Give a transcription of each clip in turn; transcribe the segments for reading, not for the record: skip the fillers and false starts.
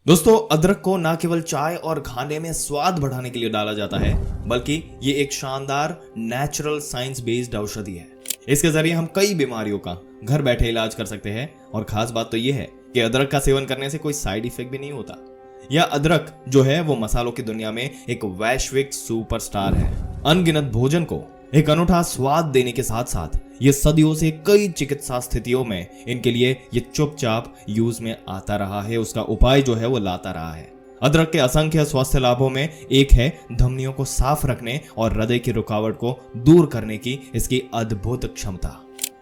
दोस्तों, अदरक को ना केवल चाय और खाने में स्वाद बढ़ाने के लिए डाला जाता है, बल्कि ये एक शानदार नेचुरल साइंस बेस्ड औषधि है। इसके जरिए हम कई बीमारियों का घर बैठे इलाज कर सकते हैं। और खास बात तो ये है कि अदरक का सेवन करने से कोई साइड इफेक्ट भी नहीं होता। यह अदरक जो है वो मसालों की दुनिया में एक वैश्विक सुपरस्टार है। अनगिनत भोजन को एक अनूठा स्वाद देने के साथ साथ ये सदियों से कई चिकित्सा स्थितियों में इनके लिए ये चुपचाप यूज में आता रहा है, उसका उपाय जो है वो लाता रहा है। अदरक के असंख्य स्वास्थ्य लाभों में एक है धमनियों को साफ रखने और हृदय की रुकावट को दूर करने की इसकी अद्भुत क्षमता।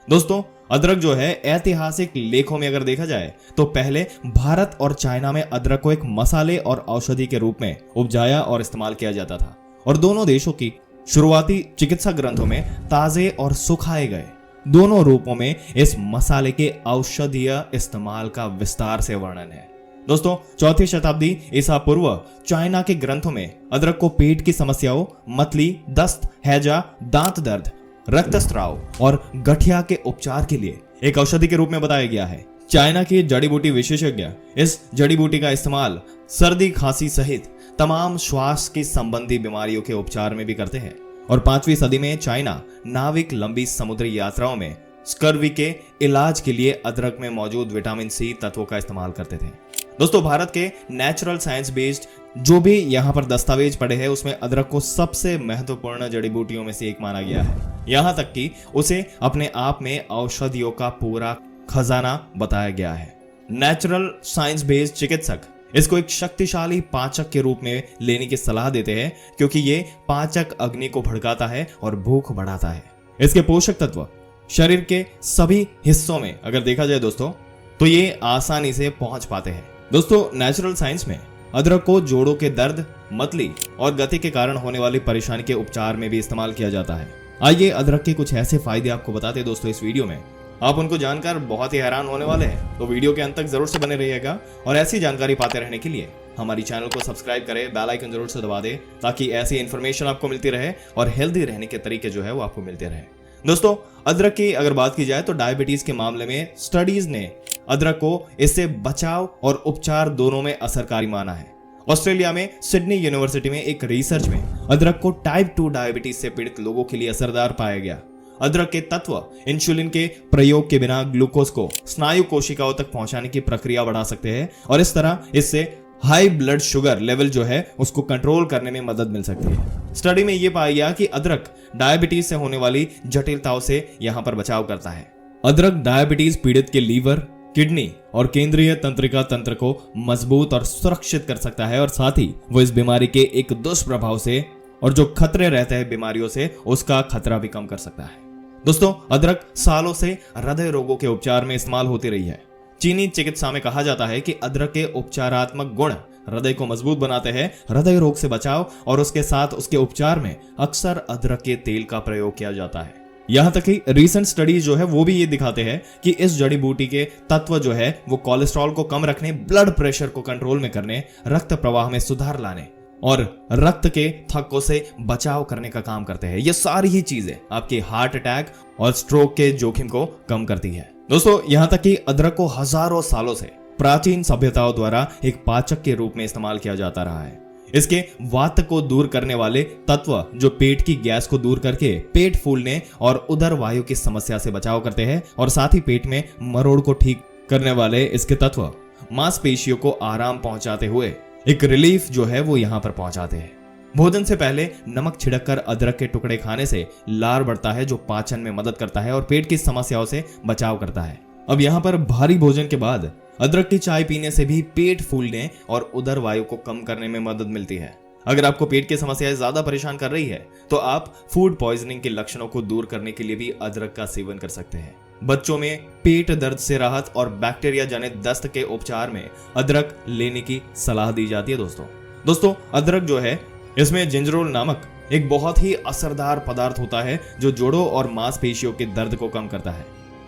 दोस्तों, अदरक जो है ऐतिहासिक लेखों में अगर देखा जाए तो पहले भारत और चाइना में अदरक को एक मसाले और औषधि के रूप में उपजाया और इस्तेमाल किया जाता था। और दोनों देशों की शुरुआती चिकित्सा ग्रंथों में ताजे और सुखाए गए दोनों रूपों में इस मसाले के औषधीय इस्तेमाल का विस्तार से वर्णन है। दोस्तों, चौथी शताब्दी ईसा पूर्व चाइना के ग्रंथों में अदरक को पेट की समस्याओं, मतली, दस्त, हैजा, दांत दर्द, रक्तस्राव और गठिया के उपचार के लिए एक औषधि के रूप में बताया गया है। चाइना की जड़ी बूटी विशेषज्ञ इस जड़ी बूटी का इस्तेमाल सर्दी, खांसी सहित तमाम श्वास की संबंधी बीमारियों के उपचार में भी करते हैं। और 5वीं सदी में चाइना नाविक लंबी समुद्री यात्राओं में स्कर्वी के इलाज के लिए अदरक में मौजूद विटामिन सी तत्वों का इस्तेमाल करते थे। दोस्तों, भारत के नेचुरल साइंस बेस्ड जो भी यहाँ पर दस्तावेज पड़े हैं उसमें अदरक को सबसे महत्वपूर्ण जड़ी बूटियों में से एक माना गया है। यहाँ तक कि उसे अपने आप में औषधियों का पूरा खजाना बताया गया है। नेचुरल साइंस बेस्ड चिकित्सक इसको एक शक्तिशाली पाचक के रूप में लेने की सलाह देते हैं, क्योंकि ये पाचक अग्नि को भड़काता है और भूख बढ़ाता है। इसके पोषक तत्व शरीर के सभी हिस्सों में अगर देखा जाए दोस्तों तो ये आसानी से पहुंच पाते हैं। दोस्तों, नेचुरल साइंस में अदरक को जोड़ों के दर्द, मतली और गति के कारण होने वाली परेशानी के उपचार में भी इस्तेमाल किया जाता है। आइए अदरक के कुछ ऐसे फायदे आपको बताते हैं दोस्तों इस वीडियो में। आप उनको जानकर बहुत ही हैरान होने वाले हैं, तो वीडियो के अंत तक जरूर से बने रहिएगा। और ऐसी जानकारी पाते रहने के लिए हमारी चैनल को सब्सक्राइब करें, बेल आइकन जरूर से दबा दें, ताकि ऐसी इन्फॉर्मेशन आपको मिलती रहे और हेल्दी रहने के तरीके जो है वो आपको मिलते रहे। दोस्तों, अदरक की अगर बात की जाए तो डायबिटीज के मामले में स्टडीज ने अदरक को इससे बचाव और उपचार दोनों में असरकारी माना है। ऑस्ट्रेलिया में सिडनी यूनिवर्सिटी में एक रिसर्च में अदरक को टाइप 2 डायबिटीज से पीड़ित लोगों के लिए असरदार पाया गया। अदरक के तत्व इंसुलिन के प्रयोग के बिना ग्लूकोज को स्नायु कोशिकाओं तक पहुंचाने की प्रक्रिया बढ़ा सकते हैं और इस तरह इससे हाई ब्लड शुगर लेवल जो है उसको कंट्रोल करने में मदद मिल सकती है। स्टडी में यह पाया गया कि अदरक डायबिटीज से होने वाली जटिलताओं से यहां पर बचाव करता है। अदरक डायबिटीज पीड़ित के लीवर, किडनी और केंद्रीय तंत्रिका तंत्र को मजबूत और सुरक्षित कर सकता है और साथ ही वो इस बीमारी के एक दुष्प्रभाव से और जो खतरे रहते हैं बीमारियों से उसका खतरा भी कम कर सकता है। दोस्तों, अदरक सालों से हृदय रोगों के उपचार में इस्तेमाल होती रही है। चीनी चिकित्सा में कहा जाता है कि अदरक के उपचारात्मक गुण हृदय को मजबूत बनाते हैं। हृदय रोग से बचाव और उसके साथ उसके उपचार में अक्सर अदरक के तेल का प्रयोग किया जाता है। यहाँ तक कि रीसेंट स्टडीज जो है वो भी ये दिखाते हैं कि इस जड़ी बूटी के तत्व जो है वो कोलेस्ट्रॉल को कम रखने, ब्लड प्रेशर को कंट्रोल में करने, रक्त प्रवाह में सुधार लाने और रक्त के थक्कों से बचाव करने का काम करते हैं। ये सारी ही चीजें आपके हार्ट अटैक और स्ट्रोक के जोखिम को कम करती है। दोस्तों, यहाँ तक कि अदरक को हजारों सालों से प्राचीन सभ्यताओं द्वारा एक पाचक के रूप में इस्तेमाल किया जाता रहा है। इसके वात को दूर करने वाले तत्व जो पेट की गैस को दूर करके पेट फूलने और उदर वायु की समस्या से बचाव करते हैं और साथ ही पेट में मरोड़ को ठीक करने वाले इसके तत्व मांसपेशियों को आराम पहुंचाते हुए एक रिलीफ जो है वो यहाँ पर पहुंचाते हैं। भोजन से पहले नमक छिड़ककर अदरक के टुकड़े खाने से लार बढ़ता है जो पाचन में मदद करता है और पेट की समस्याओं से बचाव करता है। अब यहाँ पर भारी भोजन के बाद अदरक की चाय पीने से भी पेट फूलने और उदर वायु को कम करने में मदद मिलती है। अगर आपको पेट की समस्याएं ज्यादा परेशान कर रही है तो आप फूड पॉइजनिंग के लक्षणों को दूर करने के लिए भी अदरक का सेवन कर सकते हैं। बच्चों में पेट दर्द से राहत और बैक्टीरिया जनित दस्त के उपचार में अदरक लेने की सलाह दी जाती है। दोस्तों, अदरक जो है इसमें जिंजरोल नामक एक बहुत ही असरदार पदार्थ होता है जो जोड़ों और मांसपेशियों के दर्द को कम करता है।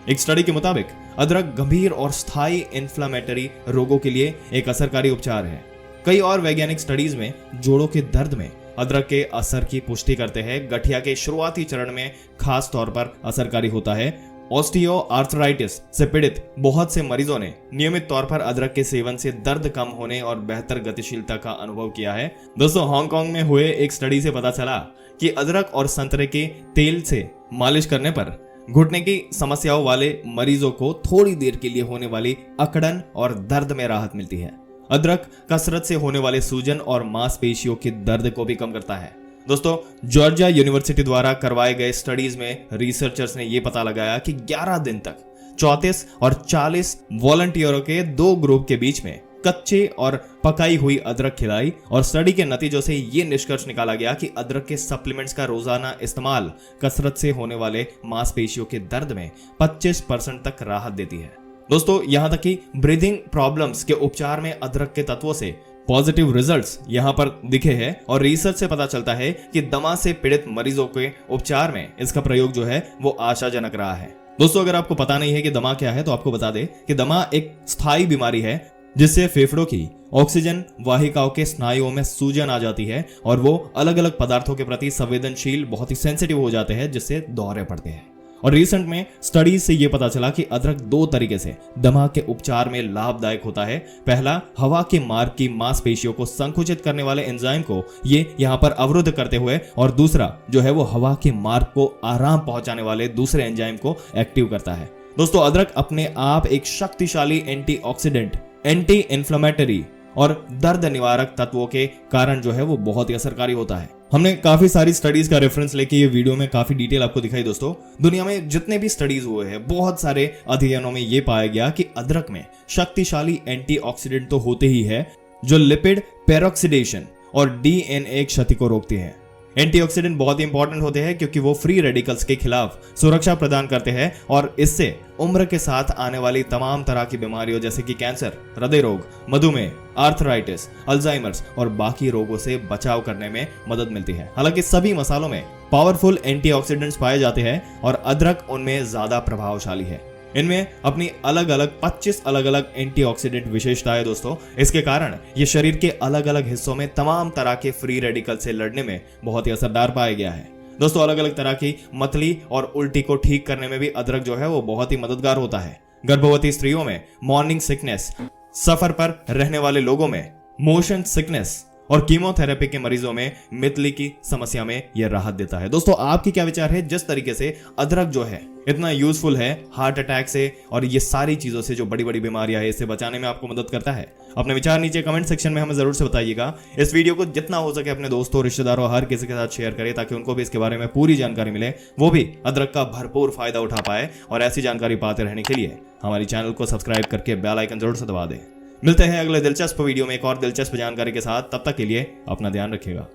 एक स्टडी के मुताबिक अदरक गंभीर और स्थायी इन्फ्लेमेटरी रोगों के लिए एक असरकारी उपचार है। कई और वैज्ञानिक स्टडीज में जोड़ों के दर्द में अदरक के असर की पुष्टि करते हैं। गठिया के शुरुआती चरण में खास तौर पर असरकारी होता है ऑस्टियो आर्थराइटिस से पीड़ित बहुत से मरीजों ने नियमित तौर पर अदरक के सेवन से दर्द कम होने और बेहतर गतिशीलता का अनुभव किया है। दोस्तों, हांगकांग में हुए एक स्टडी से पता चला कि अदरक और संतरे के तेल से मालिश करने पर घुटने की समस्याओं वाले मरीजों को थोड़ी देर के लिए होने वाली अकड़न और दर्द में राहत मिलती है। अदरक कसरत से होने वाले सूजन और मांसपेशियों के दर्द को भी कम करता है। दोस्तों, जॉर्जिया यूनिवर्सिटी द्वारा करवाए गए स्टडीज में रिसर्चर्स ने यह पता लगाया कि 11 दिन तक 34 और 40 वॉलंटियरों के 2 ग्रुप के बीच में कच्चे और पकाई हुई अदरक खिलाई और स्टडी के नतीजों से यह निष्कर्ष निकाला गया कि अदरक के सप्लीमेंट्स का रोजाना इस्तेमाल कसरत से होने वाले मांसपेशियों के दर्द में 25% तक राहत देती है। दोस्तों, यहां तक कि ब्रीदिंग प्रॉब्लम्स के उपचार में अदरक के तत्वों से पॉजिटिव रिजल्ट्स यहां पर दिखे हैं और रिसर्च से पता चलता है कि दमा से पीड़ित मरीजों के उपचार में इसका प्रयोग जो है वो आशाजनक रहा है। दोस्तों, अगर आपको पता नहीं है कि दमा क्या है तो आपको बता दें कि दमा एक स्थायी बीमारी है जिससे फेफड़ों की ऑक्सीजन वाहिकाओं के स्नायुओं में सूजन आ जाती है और वो अलग अलग पदार्थों के प्रति संवेदनशील बहुत ही सेंसिटिव हो जाते हैं, जिससे दौरे पड़ते हैं। और रिसेंट में स्टडीज से यह पता चला कि अदरक 2 तरीके से दमा के उपचार में लाभदायक होता है। पहला, हवा के मार्ग की मांसपेशियों को संकुचित करने वाले एंजाइम को ये यहाँ पर अवरुद्ध करते हुए, और दूसरा जो है वो हवा के मार्ग को आराम पहुंचाने वाले दूसरे एंजाइम को एक्टिव करता है। दोस्तों, अदरक अपने आप एक शक्तिशाली एंटीऑक्सीडेंट, एंटी इन्फ्लेमेटरी और दर्द निवारक तत्वों के कारण जो है वो बहुत ही असरकारी होता है। हमने काफी सारी स्टडीज का रेफरेंस लेके ये वीडियो में काफी डिटेल आपको दिखाई। दोस्तों, दुनिया में जितने भी स्टडीज हुए हैं, बहुत सारे अध्ययनों में ये पाया गया कि अदरक में शक्तिशाली एंटीऑक्सीडेंट तो होते ही है जो लिपिड पेरोक्सिडेशन और डीएनए क्षति को रोकते हैं। एंटीऑक्सीडेंट बहुत ही इंपॉर्टेंट होते हैं क्योंकि वो फ्री रेडिकल्स के खिलाफ सुरक्षा प्रदान करते हैं और इससे उम्र के साथ आने वाली तमाम तरह की बीमारियों जैसे कि कैंसर, हृदय रोग, मधुमेह, आर्थराइटिस, अल्जाइमर्स और बाकी रोगों से बचाव करने में मदद मिलती है। हालांकि सभी मसालों में पावरफुल एंटीऑक्सीडेंट्स पाए जाते हैं और अदरक उनमें ज्यादा प्रभावशाली है। इनमें अपनी अलग अलग 25 अलग अलग एंटीऑक्सीडेंट विशेषताएं। दोस्तों, इसके कारण ये शरीर के अलग अलग हिस्सों में तमाम तरह के फ्री रेडिकल से लड़ने में बहुत ही असरदार पाया गया है। दोस्तों, अलग अलग तरह की मतली और उल्टी को ठीक करने में भी अदरक जो है वो बहुत ही मददगार होता है। गर्भवती स्त्रियों में मॉर्निंग सिकनेस, सफर पर रहने वाले लोगों में मोशन सिकनेस और कीमोथेरेपी के मरीजों में मितली की समस्या में यह राहत देता है। दोस्तों, आपकी क्या विचार है? जिस तरीके से अदरक जो है इतना यूजफुल है हार्ट अटैक से और ये सारी चीजों से, जो बड़ी बड़ी बीमारियां है, इससे बचाने में आपको मदद करता है। अपने विचार नीचे कमेंट सेक्शन में हमें जरूर से बताइएगा। इस वीडियो को जितना हो सके अपने दोस्तों, रिश्तेदारों, हर किसी के साथ शेयर करें ताकि उनको भी इसके बारे में पूरी जानकारी मिले, वो भी अदरक का भरपूर फायदा उठा पाए। और ऐसी जानकारी पाते रहने के लिए हमारे चैनल को सब्सक्राइब करके बेल आइकन जरूर से दबा दें। मिलते हैं अगले दिलचस्प वीडियो में एक और दिलचस्प जानकारी के साथ। तब तक के लिए अपना ध्यान रखिएगा।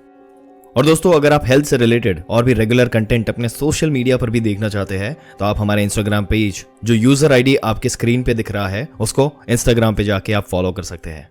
और दोस्तों, अगर आप हेल्थ से रिलेटेड और भी रेगुलर कंटेंट अपने सोशल मीडिया पर भी देखना चाहते हैं तो आप हमारे इंस्टाग्राम पेज, जो यूजर आईडी आपके स्क्रीन पे दिख रहा है, उसको इंस्टाग्राम पे जाके आप फॉलो कर सकते हैं।